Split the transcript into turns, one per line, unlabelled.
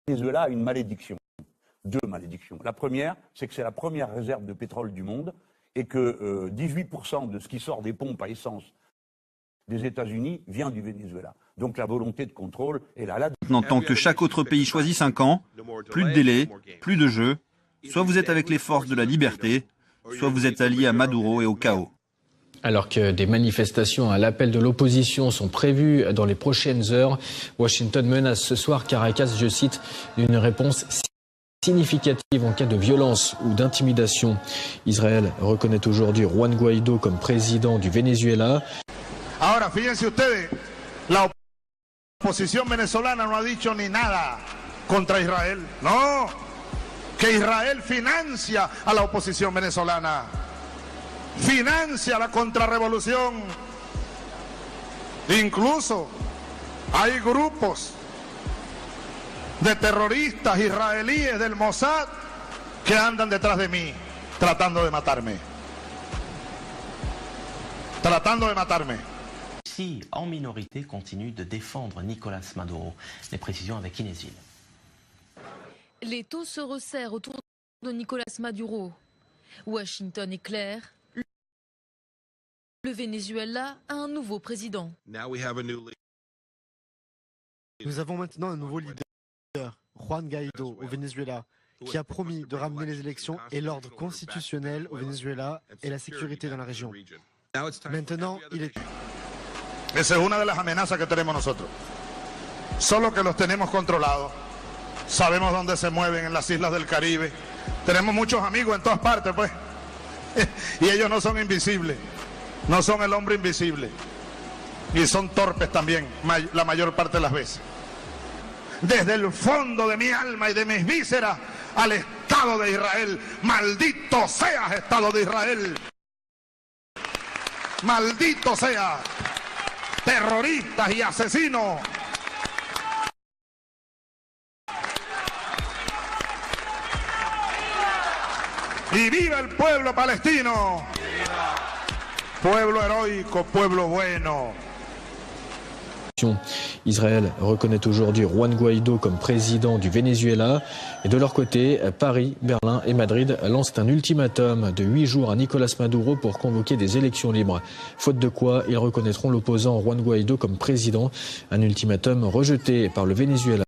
Venezuela a une malédiction, deux malédictions. La première, c'est que c'est la première réserve de pétrole du monde et que 18% de ce qui sort des pompes à essence des États-Unis vient du Venezuela. Donc la volonté de contrôle est là.
Maintenant, tant que chaque autre pays choisit 5 ans, plus de délai, plus de jeu, soit vous êtes avec les forces de la liberté, soit vous êtes allié à Maduro et au chaos.
Alors que des manifestations à l'appel de l'opposition sont prévues dans les prochaines heures, Washington menace ce soir Caracas, je cite, d'une réponse significative en cas de violence ou d'intimidation. Israël reconnaît aujourd'hui Juan Guaidó comme président du Venezuela.
Ahora, fíjense ustedes, la oposición venezolana no ha dicho ni nada contra Israel. No, que Israel financia a la oposición venezolana, financia la contrarrevolución. Incluso hay grupos de terroristas israelíes del Mossad que andan detrás de mí, tratando de matarme. Tratando de matarme.
Si, en minorité, continue de défendre Nicolás Maduro. Les précisions avec Inès Gilles.
Les taux se resserrent autour de Nicolás Maduro. Washington est clair. Le Venezuela a un nouveau président.
Nous avons maintenant un nouveau leader, Juan Guaidó, au Venezuela, qui a promis de ramener les élections et l'ordre constitutionnel au Venezuela et la sécurité dans la région. Maintenant, il est...
Esa es una de las amenazas que tenemos nosotros. Solo que los tenemos controlados. Sabemos dónde se mueven en las islas del Caribe. Tenemos muchos amigos en todas partes, pues. Y ellos no son invisibles. No son el hombre invisible. Y son torpes también, la mayor parte de las veces. Desde el fondo de mi alma y de mis vísceras al Estado de Israel. Maldito seas, Estado de Israel. Maldito sea. Terroristas y asesinos. Y viva el pueblo palestino. Pueblo heroico, pueblo bueno.
Israël reconnaît aujourd'hui Juan Guaidó comme président du Venezuela. Et de leur côté, Paris, Berlin et Madrid lancent un ultimatum de 8 jours à Nicolás Maduro pour convoquer des élections libres. Faute de quoi, ils reconnaîtront l'opposant Juan Guaidó comme président. Un ultimatum rejeté par le Venezuela.